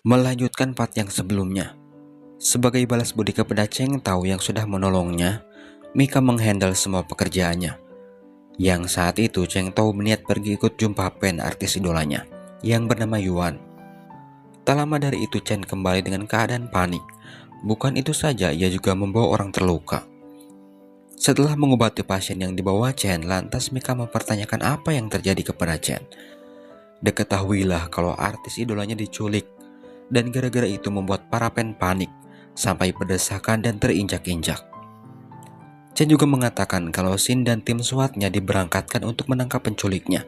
Melanjutkan part yang sebelumnya, sebagai balas budi kepada Cheng Tao yang sudah menolongnya, Mika menghandle semua pekerjaannya. Yang saat itu Cheng Tao berniat pergi ikut jumpa Pen, artis idolanya, yang bernama Yuan. Tak lama dari itu Chen kembali dengan keadaan panik. Bukan itu saja, ia juga membawa orang terluka. Setelah mengobati pasien yang dibawa Chen, lantas Mika mempertanyakan apa yang terjadi kepada Chen. Diketahuilah kalau artis idolanya diculik, dan gara-gara itu membuat para Pen panik, sampai berdesakan dan terinjak-injak. Chen juga mengatakan kalau Shin dan tim SWAT-nya diberangkatkan untuk menangkap penculiknya.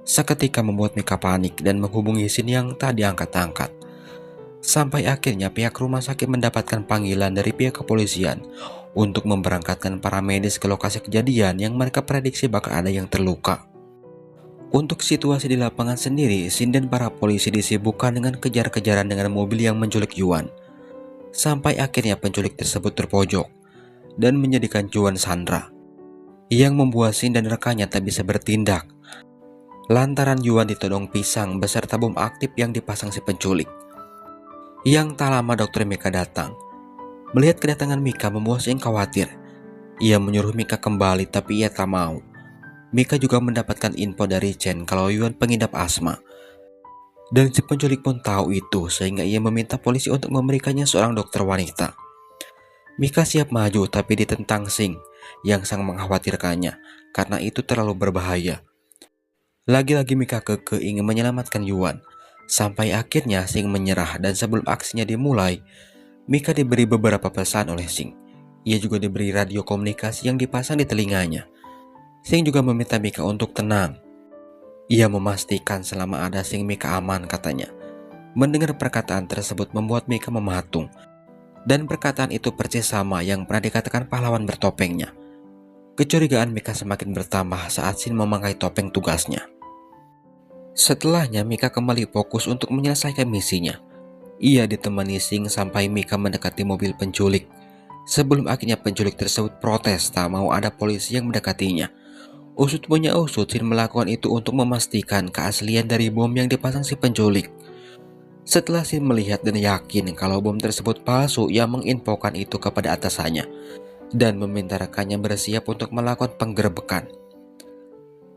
Seketika membuat Mika panik dan menghubungi Shin yang tak diangkat-angkat. Sampai akhirnya pihak rumah sakit mendapatkan panggilan dari pihak kepolisian untuk memberangkatkan para medis ke lokasi kejadian yang mereka prediksi bakal ada yang terluka. Untuk situasi di lapangan sendiri, Shin dan para polisi disibukkan dengan kejar-kejaran dengan mobil yang menculik Yuan. Sampai akhirnya penculik tersebut terpojok dan menjadikan Yuan sandra, yang membuat Shin dan rekannya tak bisa bertindak lantaran Yuan ditodong pisang beserta bom aktif yang dipasang si penculik. Yang tak lama dokter Mika datang. Melihat kedatangan Mika membuat Shin khawatir. Ia menyuruh Mika kembali tapi ia tak mau. Mika juga mendapatkan info dari Chen kalau Yuan pengidap asma. Dan si penculik pun tahu itu sehingga ia meminta polisi untuk memberikannya seorang dokter wanita. Mika siap maju tapi ditentang Shin yang sangat mengkhawatirkannya karena itu terlalu berbahaya. Lagi-lagi Mika kekeh ingin menyelamatkan Yuan. Sampai akhirnya Shin menyerah dan sebelum aksinya dimulai, Mika diberi beberapa pesan oleh Shin. Ia juga diberi radio komunikasi yang dipasang di telinganya. Shin juga meminta Mika untuk tenang. Ia memastikan selama ada Shin Mika aman katanya. Mendengar perkataan tersebut membuat Mika mematung. Dan perkataan itu persis sama yang pernah dikatakan pahlawan bertopengnya. Kecurigaan Mika semakin bertambah saat Shin memakai topeng tugasnya. Setelahnya Mika kembali fokus untuk menyelesaikan misinya. Ia ditemani Shin sampai Mika mendekati mobil penculik. Sebelum akhirnya penculik tersebut protes tak mau ada polisi yang mendekatinya. Usut punya usut, Shin melakukan itu untuk memastikan keaslian dari bom yang dipasang si penculik. Setelah Shin melihat dan yakin kalau bom tersebut palsu, ia menginfokan itu kepada atasannya dan meminta rekannya bersiap untuk melakukan penggerebekan.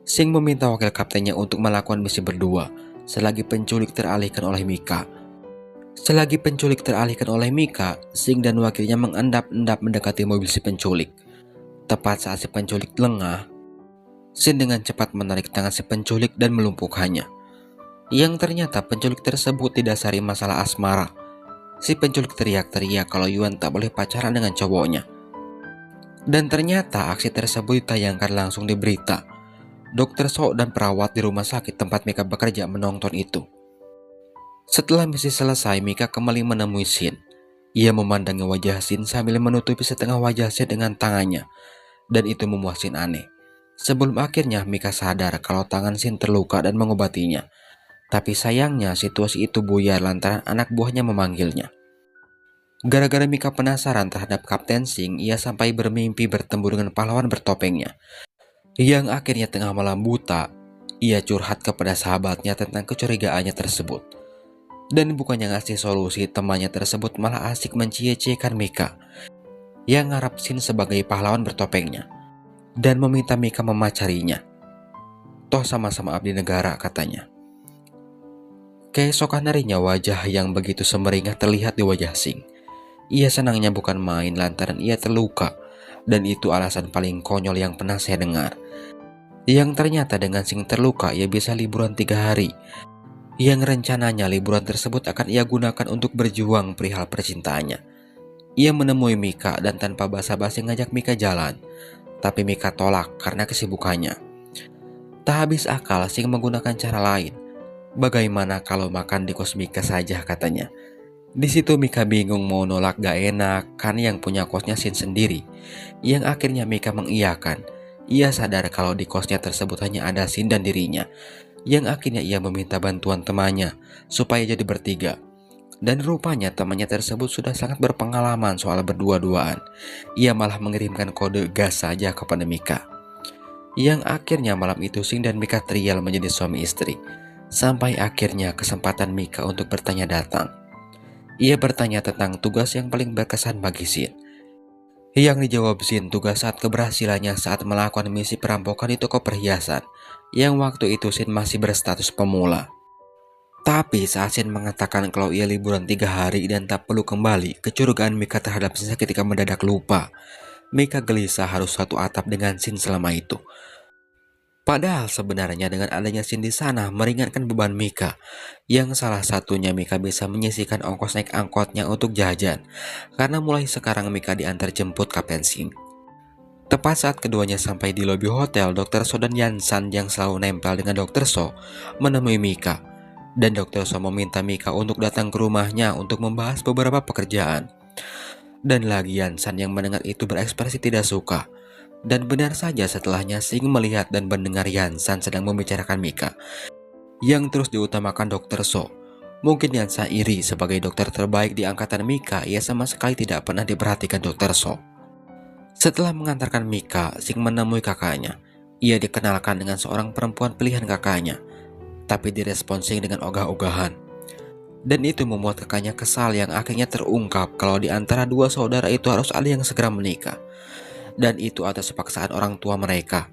Shin meminta wakil kaptennya untuk melakukan misi berdua selagi penculik teralihkan oleh Mika. Shin dan wakilnya mengendap-endap mendekati mobil si penculik. Tepat saat si penculik lengah, Shin dengan cepat menarik tangan si penculik dan melumpuhkannya. Yang ternyata penculik tersebut didasari masalah asmara. Si penculik teriak-teriak kalau Yuan tak boleh pacaran dengan cowoknya. Dan ternyata aksi tersebut ditayangkan langsung di berita. Dokter So dan perawat di rumah sakit tempat Mika bekerja menonton itu. Setelah misi selesai, Mika kembali menemui Shin. Ia memandangi wajah Shin sambil menutupi setengah wajah Shin dengan tangannya. Dan itu membuat Shin aneh. Sebelum akhirnya Mika sadar kalau tangan Shin terluka dan mengobatinya. Tapi sayangnya situasi itu buyar lantaran anak buahnya memanggilnya. Gara-gara Mika penasaran terhadap Kapten Shin, ia sampai bermimpi bertemu dengan pahlawan bertopengnya. Yang akhirnya tengah malam buta, ia curhat kepada sahabatnya tentang kecurigaannya tersebut. Dan bukannya ngasih solusi, temannya tersebut malah asik mencie-ciekan Mika yang ngarap Shin sebagai pahlawan bertopengnya dan meminta Mika memacarinya. Toh sama-sama abdi negara katanya. Keesokan harinya wajah yang begitu semeringah terlihat di wajah Shin. Ia senangnya bukan main lantaran ia terluka, dan itu alasan paling konyol yang pernah saya dengar. Yang ternyata dengan Shin terluka ia bisa liburan 3 hari. Yang rencananya liburan tersebut akan ia gunakan untuk berjuang perihal percintaannya. Ia menemui Mika dan tanpa basa-basi ngajak Mika jalan. Tapi Mika tolak karena kesibukannya. Tak habis akal Shin menggunakan cara lain. Bagaimana kalau makan di kos Mika saja katanya. Di situ Mika bingung mau nolak gak enak kan yang punya kosnya Shin sendiri. Yang akhirnya Mika mengiyakan. Ia sadar kalau di kosnya tersebut hanya ada Shin dan dirinya. Yang akhirnya ia meminta bantuan temannya supaya jadi bertiga. Dan rupanya temannya tersebut sudah sangat berpengalaman soal berdua-duaan. Ia malah mengirimkan kode gas saja kepada Mika. Yang akhirnya malam itu Shin dan Mika trial menjadi suami istri. Sampai akhirnya kesempatan Mika untuk bertanya datang. Ia bertanya tentang tugas yang paling berkesan bagi Shin. Yang dijawab Shin tugas saat keberhasilannya saat melakukan misi perampokan di toko perhiasan, yang waktu itu Shin masih berstatus pemula. Tapi saat Shin mengatakan kalau ia liburan 3 hari dan tak perlu kembali, kecurigaan Mika terhadap Shin ketika mendadak lupa. Mika gelisah harus satu atap dengan Shin selama itu. Padahal sebenarnya dengan adanya Shin di sana meringankan beban Mika, yang salah satunya Mika bisa menyisihkan ongkos naik angkotnya untuk jajan, karena mulai sekarang Mika diantar jemput Kapten Shin. Tepat saat keduanya sampai di lobi hotel, Dr. So dan Yansan yang selalu nempel dengan Dr. So menemui Mika. Dan Dr. So meminta Mika untuk datang ke rumahnya untuk membahas beberapa pekerjaan. Dan lagi Yansan yang mendengar itu berekspresi tidak suka. Dan benar saja setelahnya Sing melihat dan mendengar Yansan sedang membicarakan Mika, yang terus diutamakan Dr. So. Mungkin Yansan iri sebagai dokter terbaik di angkatan Mika, ia sama sekali tidak pernah diperhatikan Dr. So. Setelah mengantarkan Mika, Sing menemui kakaknya. Ia dikenalkan dengan seorang perempuan pilihan kakaknya, tapi direspon Sing dengan ogah-ogahan. Dan itu membuat kakaknya kesal yang akhirnya terungkap kalau di antara dua saudara itu harus ada yang segera menikah. Dan itu atas paksaan orang tua mereka.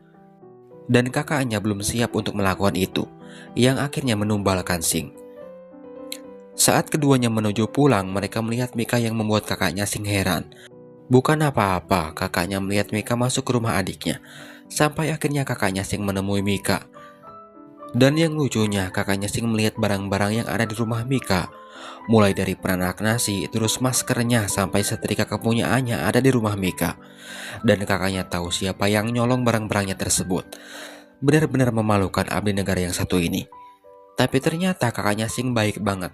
Dan kakaknya belum siap untuk melakukan itu, yang akhirnya menumbalkan Sing. Saat keduanya menuju pulang, mereka melihat Mika yang membuat kakaknya Sing heran. Bukan apa-apa, kakaknya melihat Mika masuk ke rumah adiknya. Sampai akhirnya kakaknya Sing menemui Mika. Dan yang lucunya, kakaknya Sing melihat barang-barang yang ada di rumah Mika. Mulai dari pernak nasi, terus maskernya, sampai setrika kepunyaannya ada di rumah Mika. Dan kakaknya tahu siapa yang nyolong barang-barangnya tersebut. Benar-benar memalukan abdi negara yang satu ini. Tapi ternyata kakaknya Sing baik banget.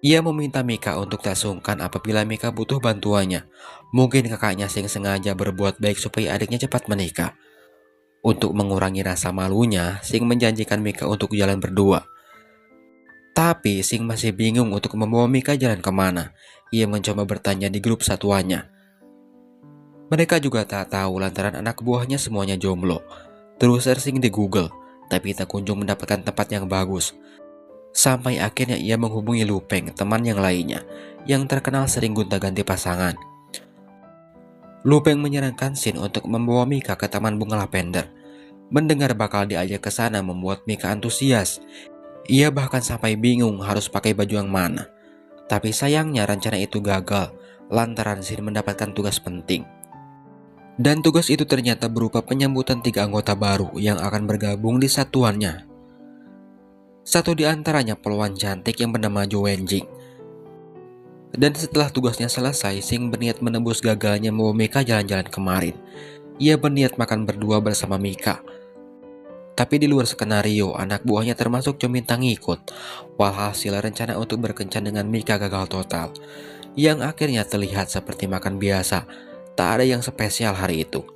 Ia meminta Mika untuk tak sungkan apabila Mika butuh bantuannya. Mungkin kakaknya Sing sengaja berbuat baik supaya adiknya cepat menikah. Untuk mengurangi rasa malunya, Sing menjanjikan Mika untuk jalan berdua. Tapi Sing masih bingung untuk membawa Mika jalan kemana. Ia mencoba bertanya di grup satuannya. Mereka juga tak tahu lantaran anak buahnya semuanya jomblo. Terus searching di Google, tapi tak kunjung mendapatkan tempat yang bagus. Sampai akhirnya ia menghubungi Lupeng, teman yang lainnya, yang terkenal sering gonta-ganti pasangan. Lupeng menyarankan Shin untuk membawa Mika ke taman bunga lavender. Mendengar bakal diajak ke sana membuat Mika antusias. Ia bahkan sampai bingung harus pakai baju yang mana. Tapi sayangnya rencana itu gagal, lantaran Shin mendapatkan tugas penting. Dan tugas itu ternyata berupa penyambutan 3 anggota baru yang akan bergabung di satuannya. Satu di antaranya poluan cantik yang bernama Jo Wenjing. Dan setelah tugasnya selesai, Sing berniat menembus gagalnya membawa Mika jalan-jalan kemarin. Ia berniat makan berdua bersama Mika. Tapi di luar skenario, anak buahnya termasuk Jo Mintang ngikut. Walhasil rencana untuk berkencan dengan Mika gagal total. Yang akhirnya terlihat seperti makan biasa. Tak ada yang spesial hari itu.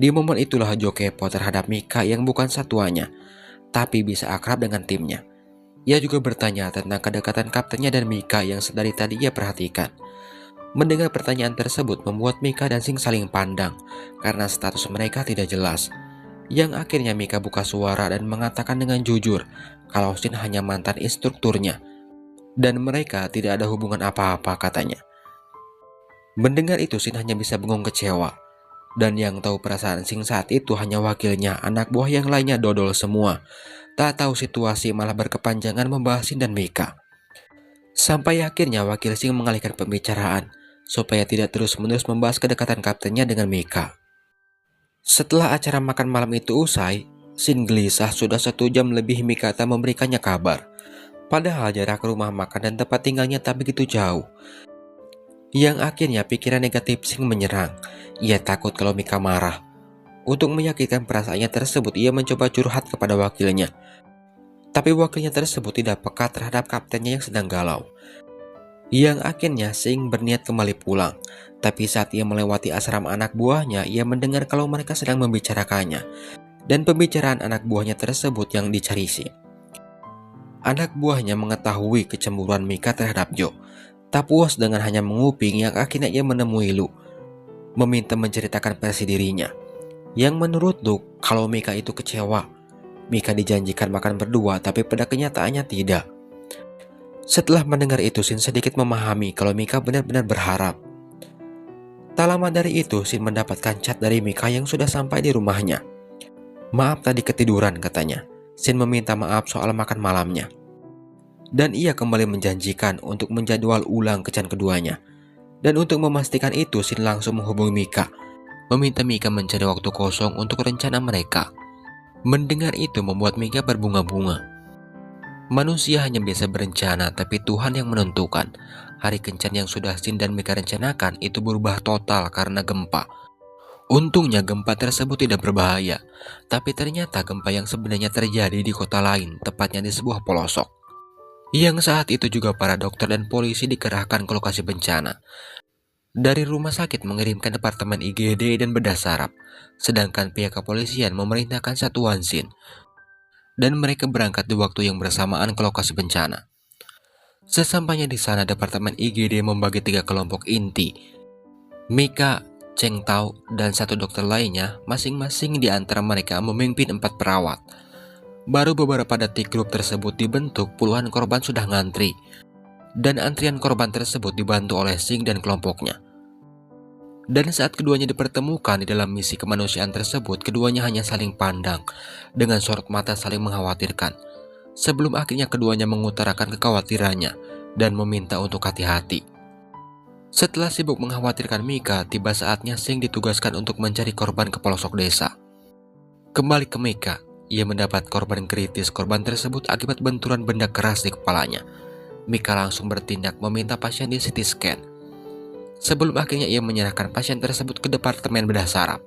Di momen itulah Jo kepo terhadap Mika yang bukan satuannya, tapi bisa akrab dengan timnya. Ia juga bertanya tentang kedekatan kaptennya dan Mika yang sedari tadi ia perhatikan. Mendengar pertanyaan tersebut membuat Mika dan Sing saling pandang karena status mereka tidak jelas. Yang akhirnya Mika buka suara dan mengatakan dengan jujur kalau Shin hanya mantan instrukturnya dan mereka tidak ada hubungan apa-apa katanya. Mendengar itu Shin hanya bisa bengong kecewa. Dan yang tahu perasaan Sing saat itu hanya wakilnya, anak buah yang lainnya dodol semua. Tak tahu situasi malah berkepanjangan membahas Shin dan Mika. Sampai akhirnya wakil Sing mengalihkan pembicaraan supaya tidak terus-menerus membahas kedekatan kaptennya dengan Mika. Setelah acara makan malam itu usai, Shin gelisah sudah 1 jam lebih Mika tak memberikannya kabar. Padahal jarak rumah makan dan tempat tinggalnya tak begitu jauh. Yang akhirnya pikiran negatif Sing menyerang. Ia takut kalau Mika marah. Untuk meyakinkan perasaannya tersebut, ia mencoba curhat kepada wakilnya. Tapi wakilnya tersebut tidak peka terhadap kaptennya yang sedang galau. Yang akhirnya Sing berniat kembali pulang. Tapi saat ia melewati asrama anak buahnya, ia mendengar kalau mereka sedang membicarakannya. Dan pembicaraan anak buahnya tersebut yang dicari Sing. Anak buahnya mengetahui kecemburuan Mika terhadap Jo. Tak puas dengan hanya menguping, yang akhirnya ia menemui Lu, meminta menceritakan versi dirinya. Yang menurut Lu, kalau Mika itu kecewa. Mika dijanjikan makan berdua, tapi pada kenyataannya tidak. Setelah mendengar itu, Shin sedikit memahami kalau Mika benar-benar berharap. Tak lama dari itu, Shin mendapatkan chat dari Mika yang sudah sampai di rumahnya. "Maaf tadi ketiduran," katanya. Shin meminta maaf soal makan malamnya. Dan ia kembali menjanjikan untuk menjadwal ulang kencan keduanya. Dan untuk memastikan itu, Shin langsung menghubungi Mika, meminta Mika mencari waktu kosong untuk rencana mereka. Mendengar itu membuat Mika berbunga-bunga. Manusia hanya biasa berencana, tapi Tuhan yang menentukan. Hari kencan yang sudah Shin dan Mika rencanakan itu berubah total karena gempa. Untungnya gempa tersebut tidak berbahaya, tapi ternyata gempa yang sebenarnya terjadi di kota lain, tepatnya di sebuah pelosok. Yang saat itu juga para dokter dan polisi dikerahkan ke lokasi bencana. Dari rumah sakit mengirimkan departemen IGD dan bedah saraf, sedangkan pihak kepolisian memerintahkan satuan Shin. Dan mereka berangkat di waktu yang bersamaan ke lokasi bencana. Sesampainya di sana, departemen IGD membagi 3 kelompok inti. Mika, Cheng Tao, dan 1 dokter lainnya, masing-masing di antara mereka memimpin 4 perawat. Baru beberapa detik grup tersebut dibentuk, puluhan korban sudah ngantri. Dan antrian korban tersebut dibantu oleh Sing dan kelompoknya. Dan saat keduanya dipertemukan di dalam misi kemanusiaan tersebut, keduanya hanya saling pandang dengan sorot mata saling mengkhawatirkan. Sebelum akhirnya keduanya mengutarakan kekhawatirannya dan meminta untuk hati-hati. Setelah sibuk mengkhawatirkan Mika, tiba saatnya Sing ditugaskan untuk mencari korban ke pelosok desa. Kembali ke Mika, ia mendapat korban kritis. Korban tersebut akibat benturan benda keras di kepalanya. Mika langsung bertindak meminta pasien di CT scan. Sebelum akhirnya ia menyerahkan pasien tersebut ke departemen bedah saraf.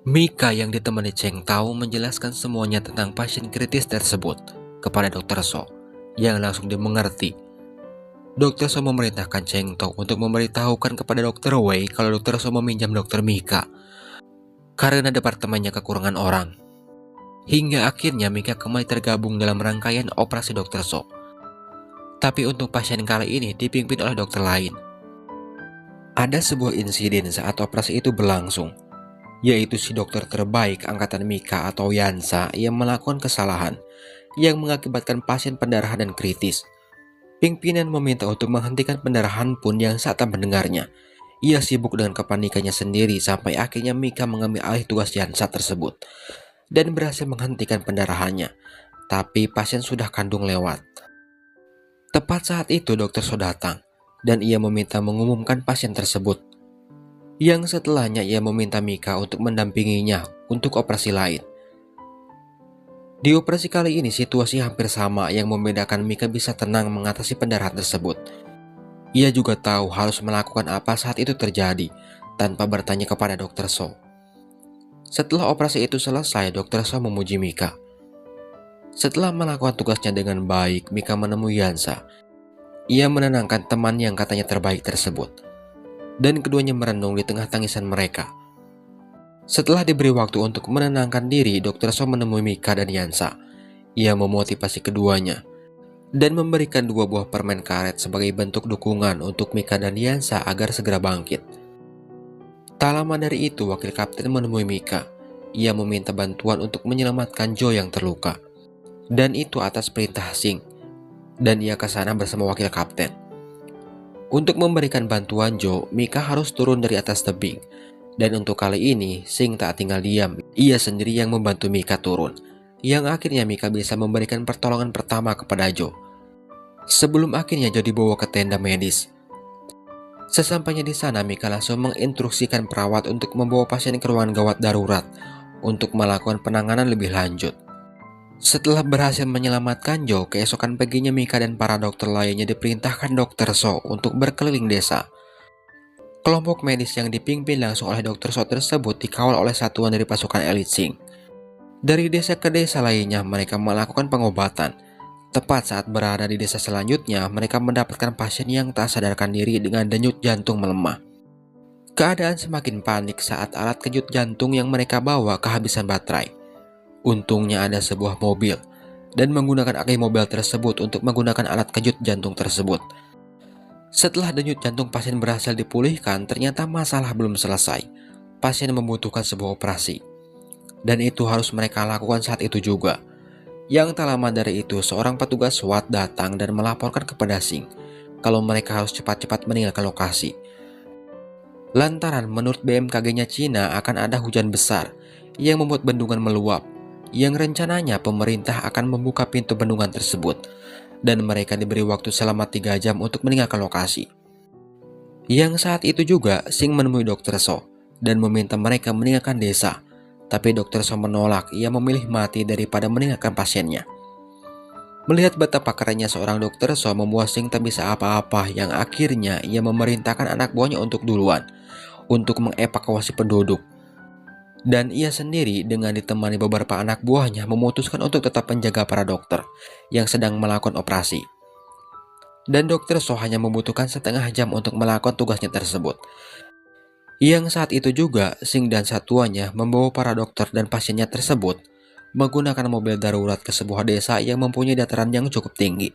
Mika yang ditemani Cheng Tao menjelaskan semuanya tentang pasien kritis tersebut kepada Dr. So, yang langsung dimengerti. Dr. So memerintahkan Cheng Tao untuk memberitahukan kepada Dr. Wei kalau Dr. So meminjam Dr. Mika karena departemennya kekurangan orang. Hingga akhirnya Mika kembali tergabung dalam rangkaian operasi Dr. So. Tapi untuk pasien kali ini dipimpin oleh dokter lain. Ada sebuah insiden saat operasi itu berlangsung, yaitu si dokter terbaik angkatan Mika atau Yansa yang melakukan kesalahan yang mengakibatkan pasien pendarahan dan kritis. Pimpinan meminta untuk menghentikan pendarahan pun yang saat mendengarnya. Ia sibuk dengan kepanikannya sendiri sampai akhirnya Mika mengambil alih tugas Yansa tersebut dan berhasil menghentikan pendarahannya. Tapi pasien sudah kandung lewat. Tepat saat itu dokter So datang dan ia meminta mengumumkan pasien tersebut. Yang setelahnya ia meminta Mika untuk mendampinginya untuk operasi lain. Di operasi kali ini situasi hampir sama, yang membedakan Mika bisa tenang mengatasi pendarahan tersebut. Ia juga tahu harus melakukan apa saat itu terjadi tanpa bertanya kepada dokter So. Setelah operasi itu selesai, dokter So memuji Mika. Setelah melakukan tugasnya dengan baik, Mika menemui Yansa. Ia menenangkan teman yang katanya terbaik tersebut, dan keduanya merenung di tengah tangisan mereka. Setelah diberi waktu untuk menenangkan diri, Dr. So menemui Mika dan Yansa. Ia memotivasi keduanya dan memberikan 2 buah permen karet sebagai bentuk dukungan untuk Mika dan Yansa agar segera bangkit. Tak lama dari itu, wakil kapten menemui Mika. Ia meminta bantuan untuk menyelamatkan Joe yang terluka, dan itu atas perintah Sing. Dan ia ke sana bersama wakil kapten. Untuk memberikan bantuan Joe, Mika harus turun dari atas tebing. Dan untuk kali ini, Sing tak tinggal diam. Ia sendiri yang membantu Mika turun. Yang akhirnya Mika bisa memberikan pertolongan pertama kepada Joe. Sebelum akhirnya Joe dibawa ke tenda medis. Sesampainya di sana, Mika langsung menginstruksikan perawat untuk membawa pasien ke ruangan gawat darurat untuk melakukan penanganan lebih lanjut. Setelah berhasil menyelamatkan Joe, keesokan paginya Mika dan para dokter lainnya diperintahkan Dr. So untuk berkeliling desa. Kelompok medis yang dipimpin langsung oleh Dr. So tersebut dikawal oleh satuan dari pasukan elit Sing. Dari desa ke desa lainnya mereka melakukan pengobatan. Tepat saat berada di desa selanjutnya, mereka mendapatkan pasien yang tak sadarkan diri dengan denyut jantung melemah. Keadaan semakin panik saat alat kejut jantung yang mereka bawa kehabisan baterai. Untungnya ada sebuah mobil, dan menggunakan aki mobil tersebut untuk menggunakan alat kejut jantung tersebut. Setelah denyut jantung pasien berhasil dipulihkan, ternyata masalah belum selesai. Pasien membutuhkan sebuah operasi, dan itu harus mereka lakukan saat itu juga. Yang tak lama dari itu, seorang petugas SWAT datang dan melaporkan kepada Singh kalau mereka harus cepat-cepat meninggalkan lokasi. Lantaran menurut BMKG-nya Cina akan ada hujan besar yang membuat bendungan meluap, yang rencananya pemerintah akan membuka pintu bendungan tersebut dan mereka diberi waktu selama 3 jam untuk meninggalkan lokasi. Yang saat itu juga Singh menemui Dr. So dan meminta mereka meninggalkan desa. Tapi Dr. So menolak, ia memilih mati daripada meninggalkan pasiennya. Melihat betapa kerennya seorang Dr. So membuat Singh tak bisa apa-apa, yang akhirnya ia memerintahkan anak buahnya untuk duluan untuk mengevakuasi penduduk. Dan ia sendiri dengan ditemani beberapa anak buahnya memutuskan untuk tetap menjaga para dokter yang sedang melakukan operasi. Dan Dr. So hanya membutuhkan setengah jam untuk melakukan tugasnya tersebut. Yang saat itu juga Singh dan satuannya membawa para dokter dan pasiennya tersebut menggunakan mobil darurat ke sebuah desa yang mempunyai dataran yang cukup tinggi.